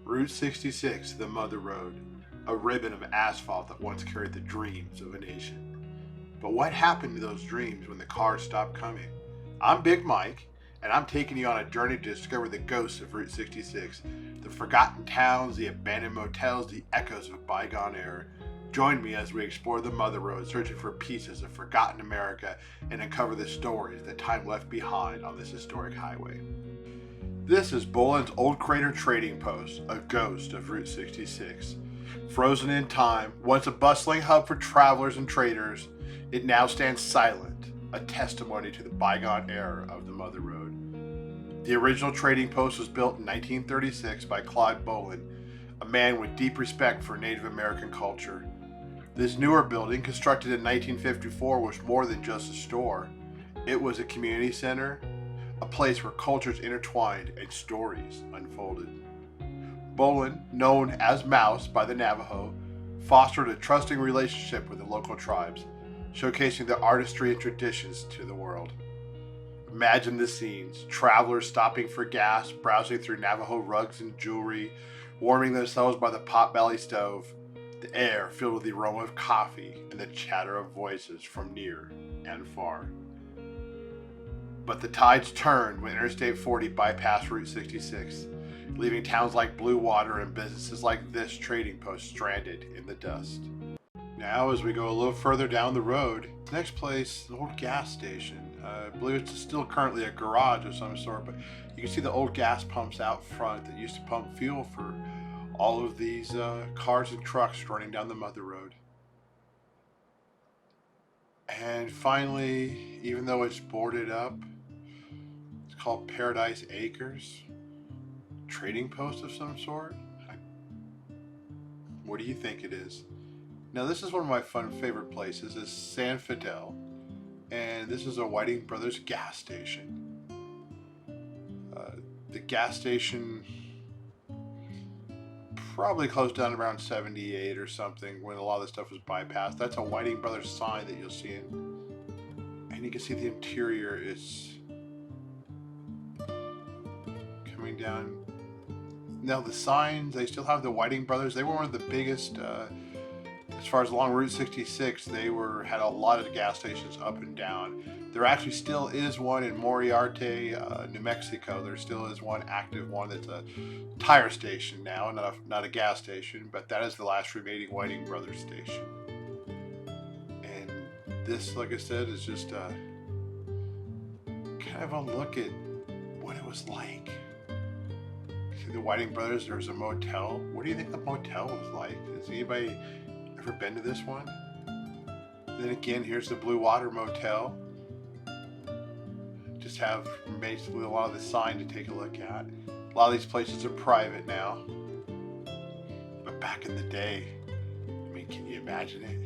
Route 66, the Mother Road, a ribbon of asphalt that once carried the dreams of a nation. But what happened to those dreams when the cars stopped coming? I'm Big Mike, and I'm taking you on a journey to discover the ghosts of Route 66, the forgotten towns, the abandoned motels, the echoes of a bygone era. Join me as we explore the Mother Road, searching for pieces of forgotten America and uncover the stories that time left behind on this historic highway. This is Bowlin's Old Crater Trading Post, a ghost of Route 66. Frozen in time, once a bustling hub for travelers and traders, it now stands silent, a testimony to the bygone era of the Mother Road. The original trading post was built in 1936 by Bowlin, a man with deep respect for Native American culture. This newer building, constructed in 1954, was more than just a store. It was a community center, a place where cultures intertwined and stories unfolded. Bowlin, known as Mouse by the Navajo, fostered a trusting relationship with the local tribes, showcasing their artistry and traditions to the world. Imagine the scenes: travelers stopping for gas, browsing through Navajo rugs and jewelry, warming themselves by the potbelly stove, the air filled with the aroma of coffee and the chatter of voices from near and far. But the tides turned when Interstate 40 bypassed Route 66, leaving towns like Bluewater and businesses like this trading post stranded in the dust. Now, as we go a little further down the road, the next place, the old gas station. I believe it's still currently a garage of some sort, but you can see the old gas pumps out front that used to pump fuel for all of these cars and trucks running down the Mother Road. And finally, even though it's boarded up, it's called Paradise Acres. Trading post of some sort? What do you think it is? Now, this is one of my favorite places, is San Fidel, and this is a Whiting Brothers gas station. The gas station probably closed down around 78 or something when a lot of the stuff was bypassed. That's a Whiting Brothers sign that you'll see and you can see the interior is coming down. Now the signs, they still have the Whiting Brothers. They were one of the biggest, as far as along Route 66, they had a lot of gas stations up and down. There actually still is one in Moriarty, New Mexico. There still is one active one that's a tire station now, not a gas station, but that is the last remaining Whiting Brothers station. And this, like I said, is just kind of a look at what it was like. See the Whiting Brothers, there's a motel. What do you think the motel was like? Has anybody ever been to this one? Then again, here's the Bluewater Motel. Just have basically a lot of the sign to take a look at. A lot of these places are private now. But back in the day, I mean, can you imagine it?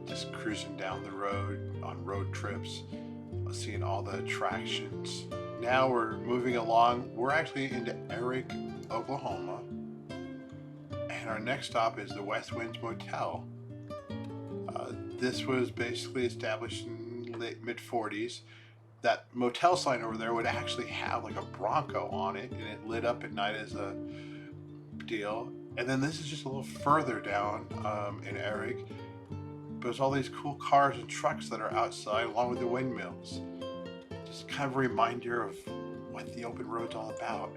Just cruising down the road on road trips, seeing all the attractions. Now we're moving along. We're actually into Erick, Oklahoma. And our next stop is the West Winds Motel. This was basically established in late mid-40s. That motel sign over there would actually have like a Bronco on it, and it lit up at night as a deal. And then this is just a little further down in Erick. But there's all these cool cars and trucks that are outside along with the windmills. Just kind of a reminder of what the open road's all about.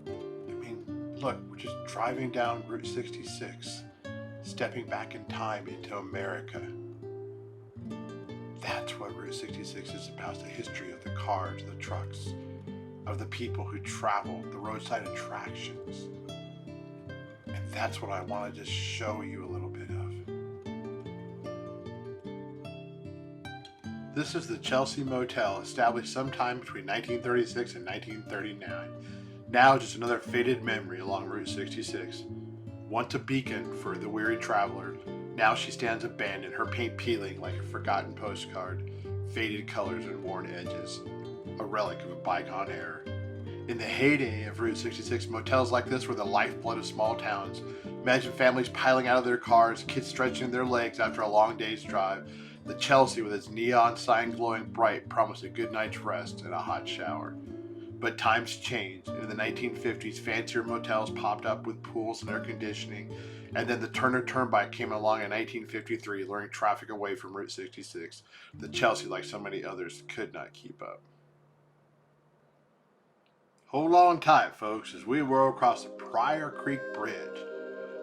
I mean, look, we're just driving down Route 66, stepping back in time into America. That's what Route 66 is about, the history of the cars, the trucks, of the people who travel, the roadside attractions. And that's what I want to just show you a little bit of. This is the Chelsea Motel, established sometime between 1936 and 1939. Now just another faded memory along Route 66. Once a beacon for the weary traveler, now she stands abandoned, her paint peeling like a forgotten postcard, faded colors and worn edges, a relic of a bygone era. In the heyday of Route 66, motels like this were the lifeblood of small towns. Imagine families piling out of their cars, kids stretching their legs after a long day's drive. The Chelsea, with its neon sign glowing bright, promised a good night's rest and a hot shower. But times changed. In the 1950s, fancier motels popped up with pools and air conditioning, and then the Turner Turnpike came along in 1953, luring traffic away from Route 66. The Chelsea, like so many others, could not keep up. Hold on tight, folks, as we roll across the Pryor Creek Bridge,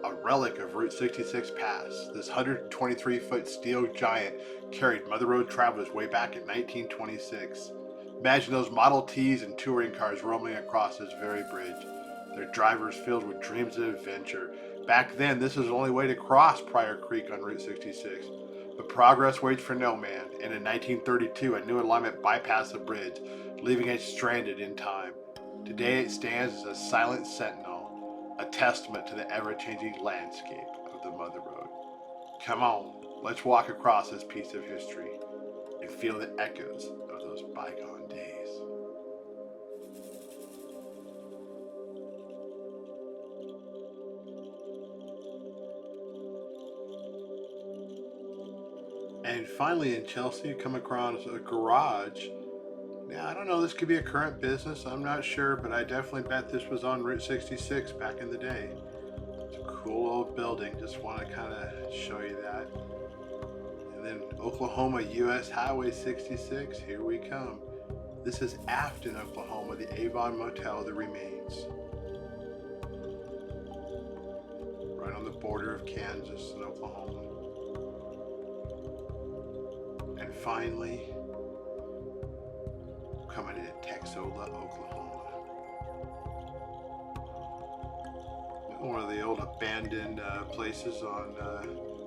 a relic of Route 66 Pass. This 123-foot steel giant carried Mother Road travelers way back in 1926. Imagine those Model Ts and touring cars roaming across this very bridge, their drivers filled with dreams of adventure. Back then, this was the only way to cross Pryor Creek on Route 66. But progress waits for no man, and in 1932, a new alignment bypassed the bridge, leaving it stranded in time. Today, it stands as a silent sentinel, a testament to the ever-changing landscape of the Mother Road. Come on, let's walk across this piece of history and feel the echoes of those bygone days. And finally in Chelsea, you come across a garage. Now, I don't know, this could be a current business, I'm not sure, but I definitely bet this was on Route 66 back in the day. It's a cool old building, just want to kind of show you that. And then Oklahoma US Highway 66, here we come. This is Afton, Oklahoma, the Avon Motel that remains. Right on the border of Kansas and Oklahoma. And finally, coming in Texola, Oklahoma. One of the old abandoned places on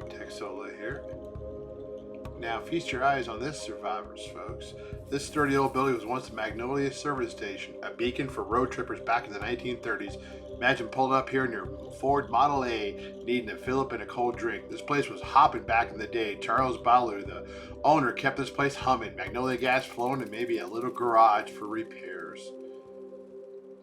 Texola here. Now feast your eyes on this, survivors, folks. This sturdy old building was once the Magnolia service station, a beacon for road trippers back in the 1930s. Imagine pulling up here in your Ford Model A, needing to fill up in a cold drink. This place was hopping back in the day. Charles Bowlin, the owner, kept this place humming, Magnolia gas flowing, and maybe a little garage for repairs.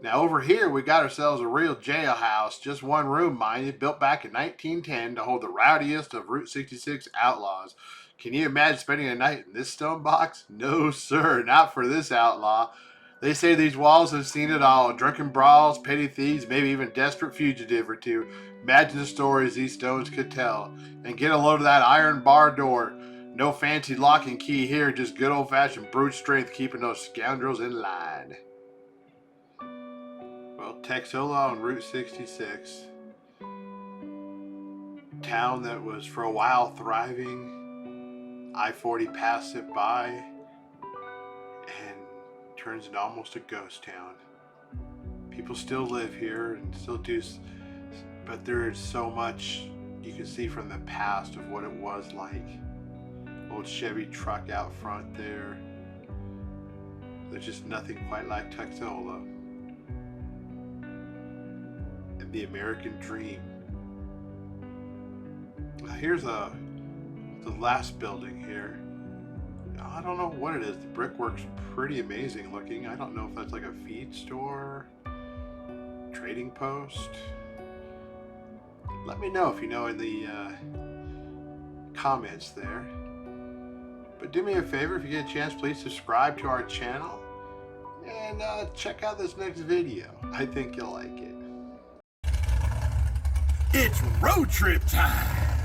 Now over here, we got ourselves a real jailhouse, just one room, mind you, built back in 1910 to hold the rowdiest of Route 66 outlaws. Can you imagine spending a night in this stone box? No, sir, not for this outlaw. They say these walls have seen it all. Drunken brawls, petty thieves, maybe even desperate fugitive or two. Imagine the stories these stones could tell. And get a load of that iron bar door. No fancy lock and key here, just good old-fashioned brute strength keeping those scoundrels in line. Well, Texola on Route 66. Town that was for a while thriving. I-40 passed it by and turns into almost a ghost town. People still live here and still do, but there is so much you can see from the past of what it was like. Old Chevy truck out front there. There's just nothing quite like Texola. And the American dream. Here's the last building here. I don't know what it is. The brickwork's pretty amazing looking. I don't know if that's like a feed store, trading post. Let me know if you know in the comments there. But do me a favor, if you get a chance, please subscribe to our channel and check out this next video. I think you'll like it. It's road trip time!